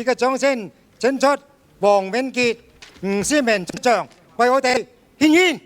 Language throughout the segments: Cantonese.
呢個掌聲請出黃永傑、吳思明出場，為我哋獻演。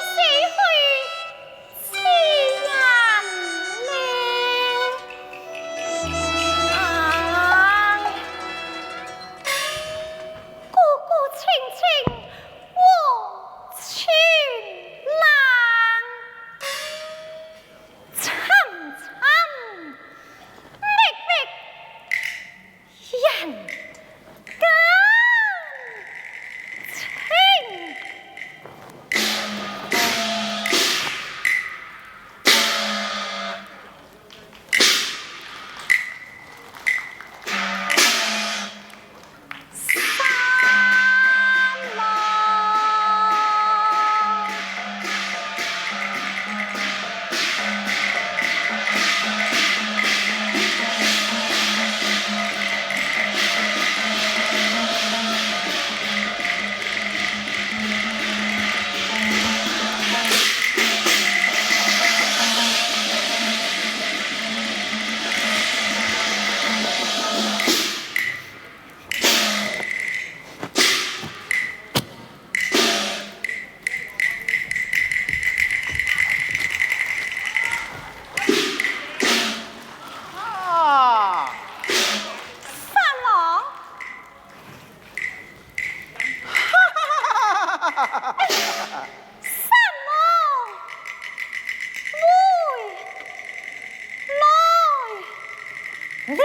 死去似人喜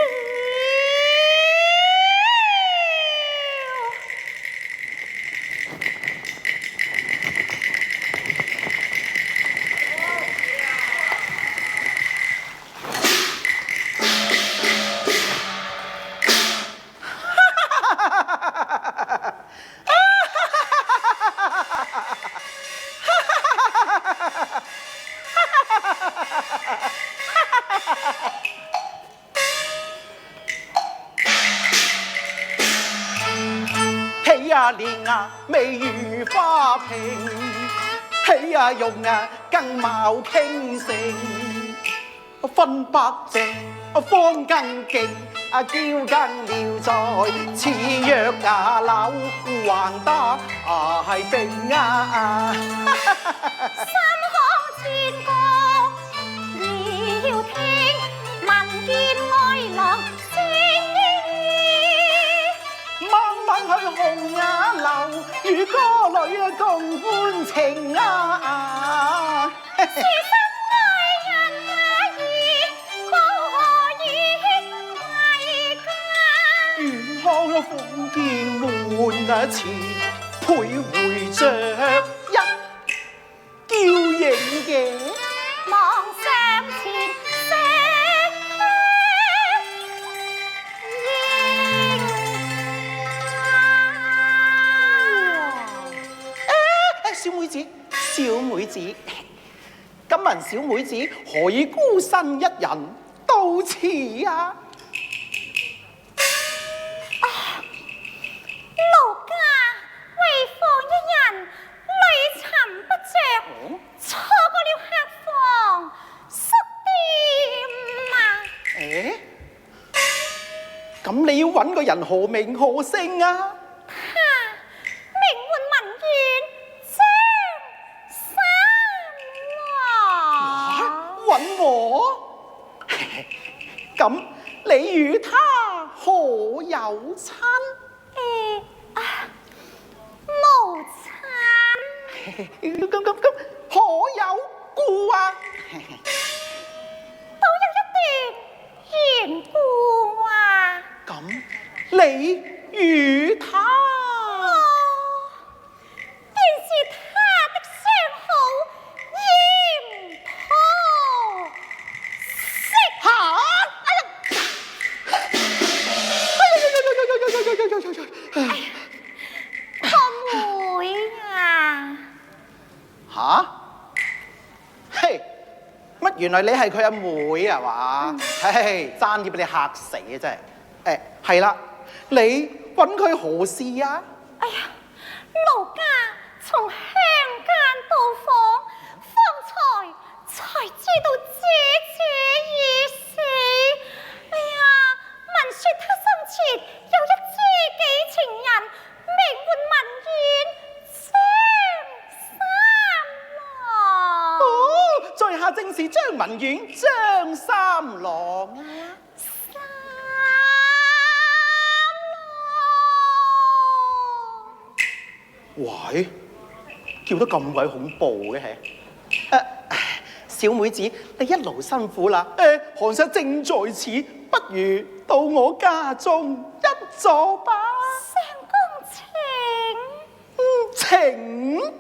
呀蓮啊，美如花瓶；喜呀容啊，更貌傾城。分百隻，方更勁，嬌更妙在，似若柳橫得係並啊！三行千歌要聽，聞見愛郎聲意。晚晚去紅雅樓，與歌女共歡情啊！看鳳見滿池，倍回着一嬌影嘅。望上前色小妹子，小妹子，今聞小妹子何以孤身一人到此啊？咁你要揾個人何名何姓啊？名喚文遠張三郎。揾我？咁你與他何有親？無親。咁何有故啊？都有一段緣故啊！咁你與他，便是他的相好閻婆惜。嚇！個妹啊！嚇？嘿！乜原來你係佢阿妹啊嘛？嘿，爭啲俾你嚇死啊！真係。誒，係啦，你揾佢何事啊？哎呀，奴家從鄉間到訪，方才知道姐已死。哎呀，聞說他生前有一知己情人，名喚文遠張三郎。哦，在下正是張文遠張三郎啊！喂，叫得咁鬼恐怖嘅係？小妹子，你一勞辛苦啦。寒舍正在此，不如到我家中一坐吧。相公請。請。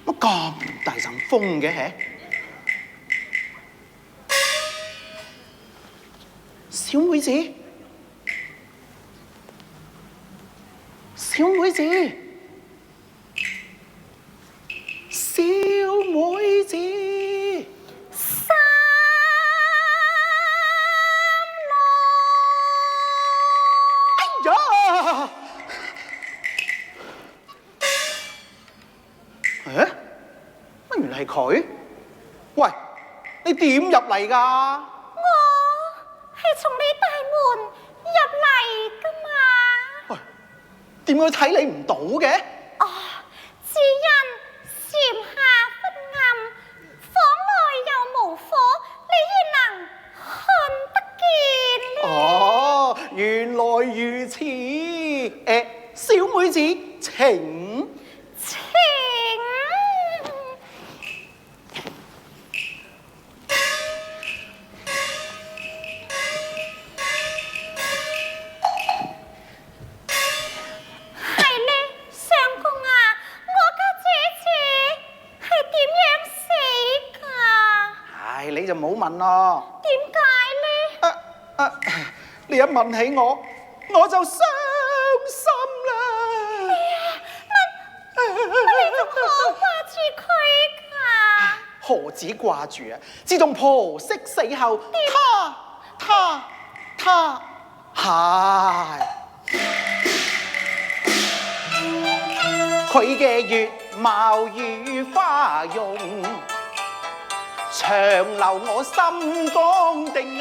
乜咁大陣風嘅係？小妹子，小妹子，小妹子，三郎。哎呀！誒？乜原來係佢？喂，你點入嚟㗎？係從你大門入嚟噶嘛？喂，點解睇你唔到嘅？哦，只因檐下昏暗，房內又無火，你焉能看得見呢？哦。請。請。你就唔好問咯。點解呢？你一問起我就傷心啦。你仲好掛住佢㗎？何止掛住啊！自從婆媳死後，他係佢嘅月貌如花容。長留我心光定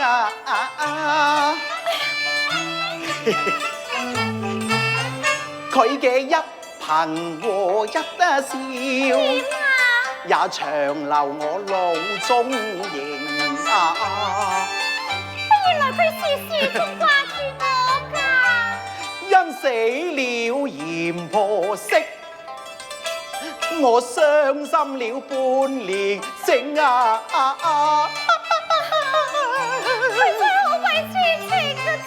佢嘅一顰和一笑，也長留我腦中形原來佢時時仲掛住我㗎。因死了嫌婆媳，我傷心了半年整佢真係好鬼痴情嘅啫。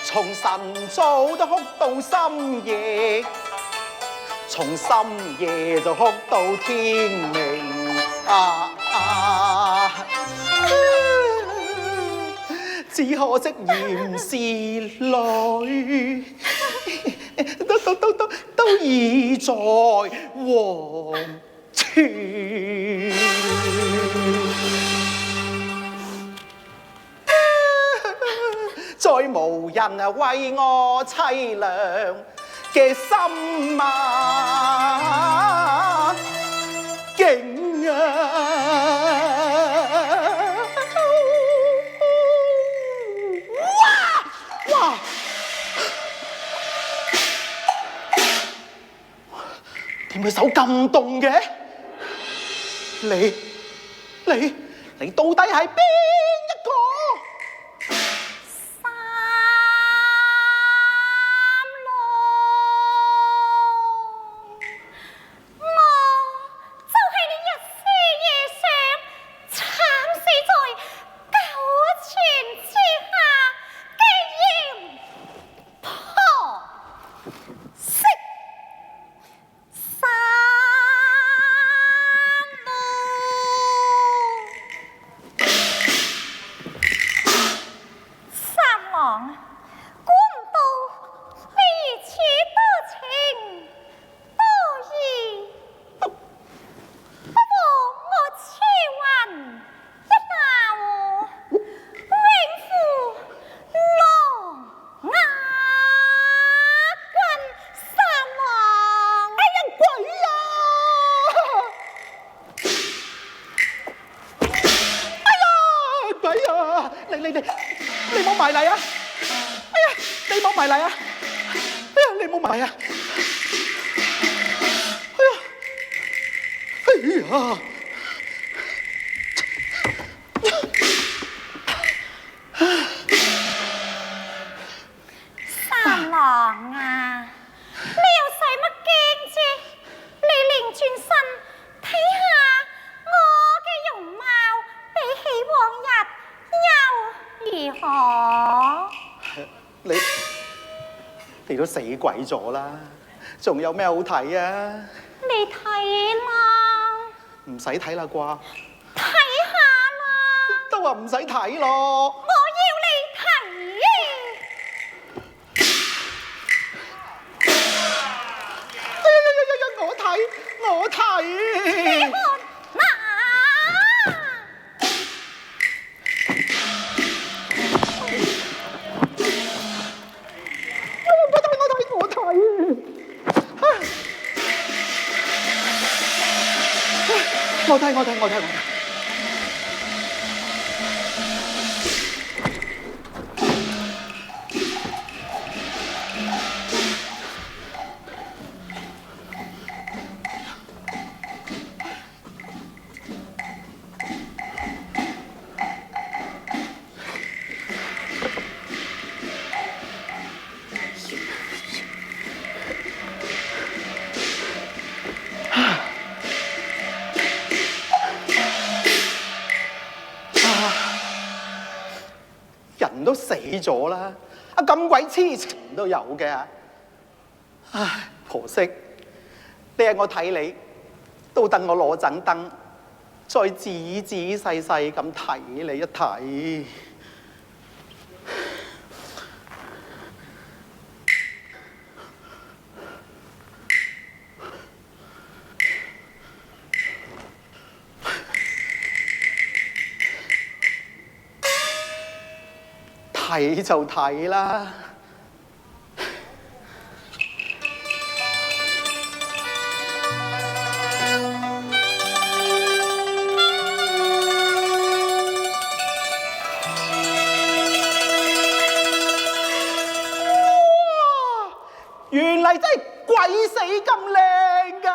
從晨早都哭到深夜，從深夜就哭到天明只可惜嚴時來，都已在黃泉。再無人為我凄涼嘅心境哇！點解手咁凍嘅？你到底係邊一個？你冇埋嚟啊！哎呀，你冇埋嚟啊！哎呀，你冇埋啊！哎呀！三郎啊，你又使乜驚啫？你擰轉身睇下我嘅容貌，比起往日又如何？你都死鬼咗啦，仲有咩好睇啊？你睇啦，唔使睇啦啩？睇下啦，都話唔使睇咯。我要你睇。我睇。我睇。人都死咗啦，咁鬼痴情都有嘅。唉，婆媳，呢日我睇你，都等我攞盞燈，再仔仔細細咁睇你一睇。睇就睇啦。原嚟真係鬼死咁靚㗎！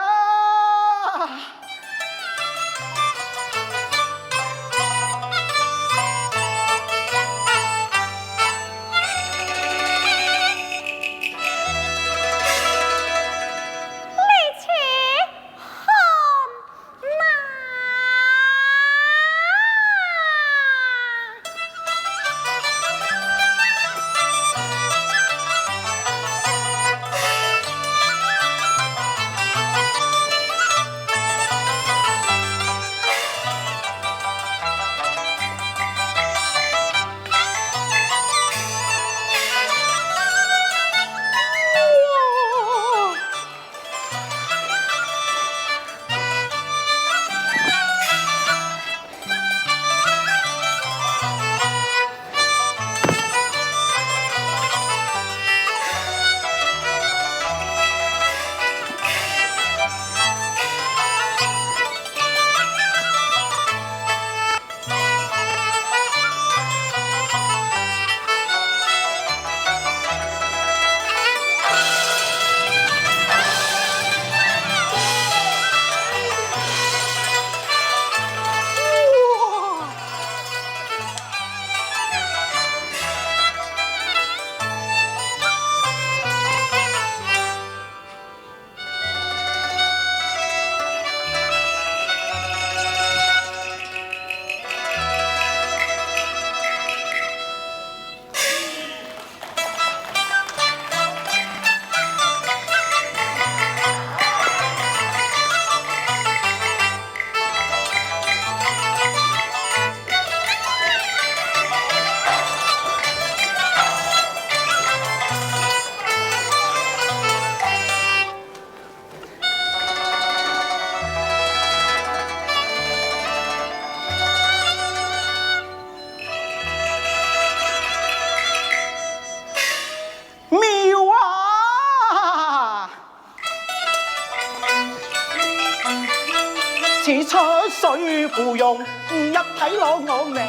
似出水芙蓉，一睇攞我命，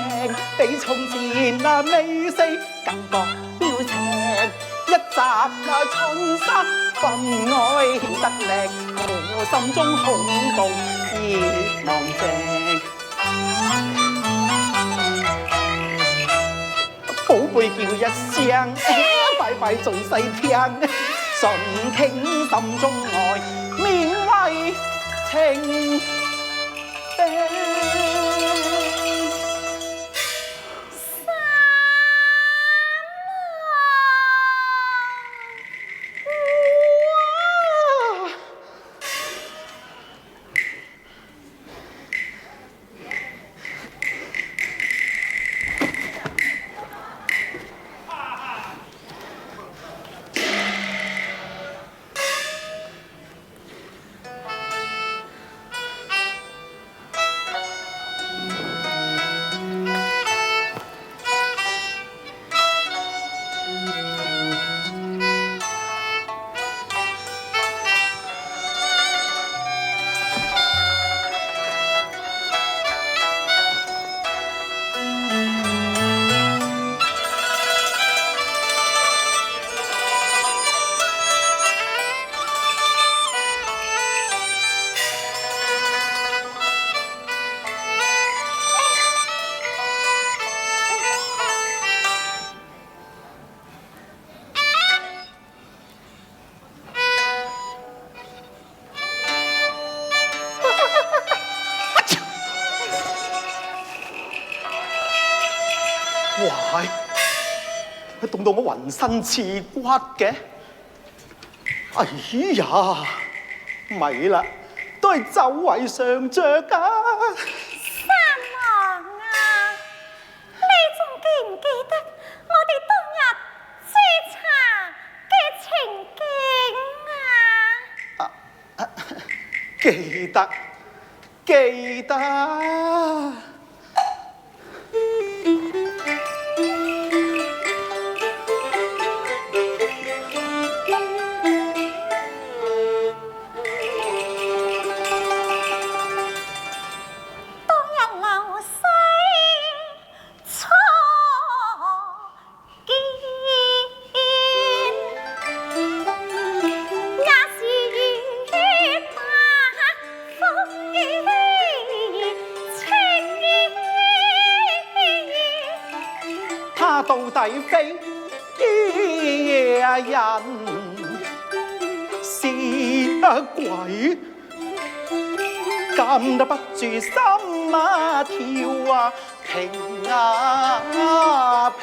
比從前未死更覺標情。一襲春衫分外顯得靚，我心中恐怖熱望靜。寶貝叫一聲，快快做細聽，順傾心中愛，勉為情。凍到我渾身刺骨嘅。哎呀，咪啦，都係周圍上着㗎。三郎啊，你仲記唔記得我哋當日追查嘅情景啊？記得。到底非人是鬼，禁得不住心啊跳啊平啊平。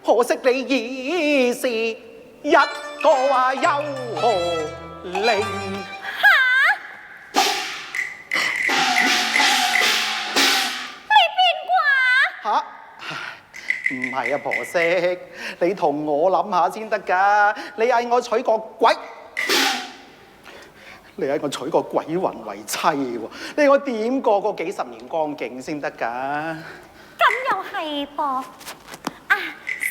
可惜你已是一個幽靈。你邊個啊？唔係啊，婆媳，你同我諗下先得㗎。你嗌我娶個鬼，你嗌我娶個鬼魂為妻喎，你嗌我點過個幾十年光景先得㗎？咁又係噃。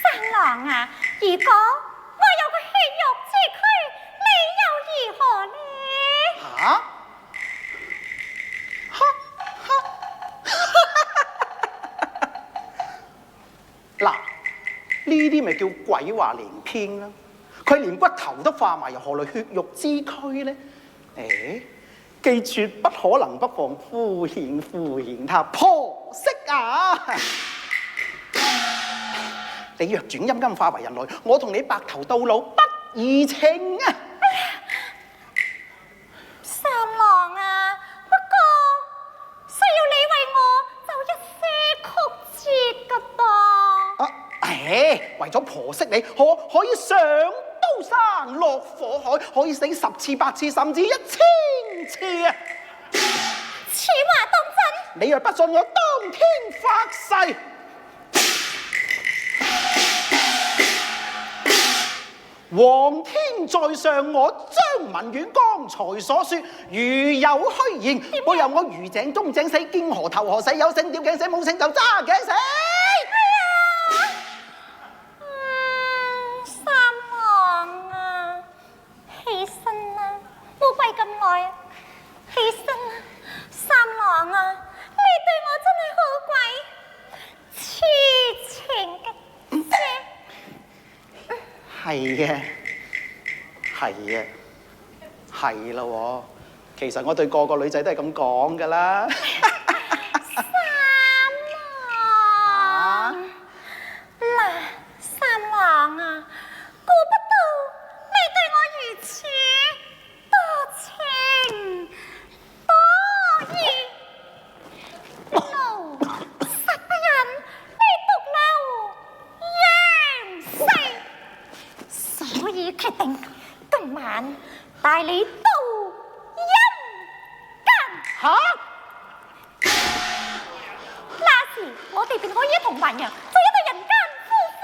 三郎啊，如果我有個血肉之軀，你又如何呢？嗱，呢啲咪叫鬼話連篇啦！佢連骨頭都化埋，又何來血肉之軀呢？記住不可能不妨敷衍他婆媳啊！你若轉陰間化為人類，我同你白頭到老不宜情啊！三郎啊，不過需要你為我奏一些曲折㗎噃。為咗婆媳你，可以上刀山落火海，可以死10次8次，甚至1000次啊！此話當真？你若不信，我當天發誓。皇天在上，我張文遠剛才所說如有虛言，保佑我如井中井死，見河頭河死，有繩吊頸死，冇繩就揸頸死。三郎啊，起身啦，冇跪咁耐啊，起身啦，三郎啊，你對我真係好鬼痴情嘅啫。係嘅，係啦喎。其實我對個個女仔都係咁講噶啦。三郎，嗱，三郎啊，估不到你對我如此多情多嚇！那時我哋便可以一同還陽，做一對人間夫婦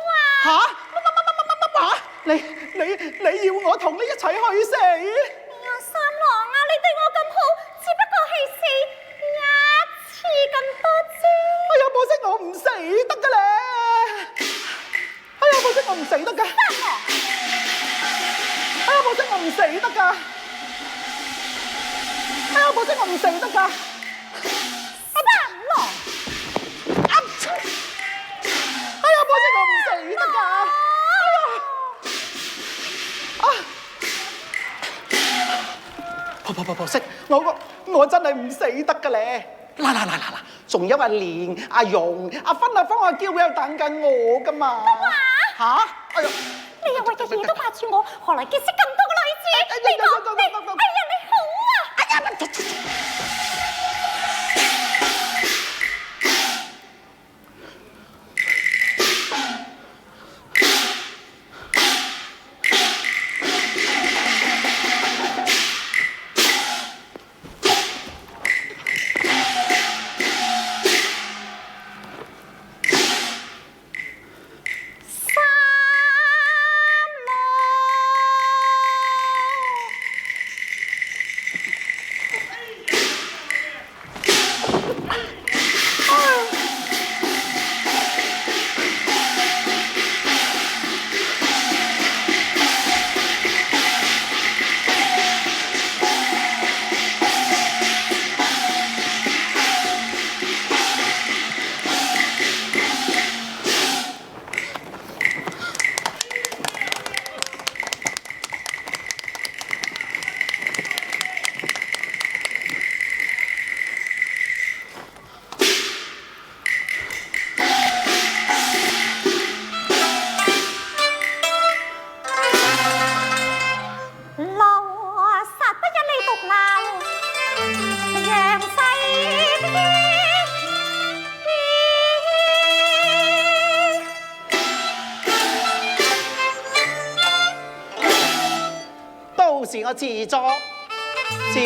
啊！嚇！乜？你要我同你一齊去死？哎呀，三郎啊，你對我咁好，只不過係死一次咁多啫。哎呀，可惜我唔死得㗎咧！哎呀，可惜我唔死得㗎！三郎，哎呀，可惜我唔死得㗎！哎呀，可惜我唔死得㗎！三郎，哎呀，可惜我唔死得㗎！婆媳，我真係唔死得㗎咧！嗱，仲有阿蓮、阿蓉、阿芬、阿芳、阿嬌喺度等緊我㗎嘛？嚇！哎呀，你又為嘅嘢都掛住我，何來結識咁多個女子？你講，哎呀，你好啊！哎呀！都是我自作自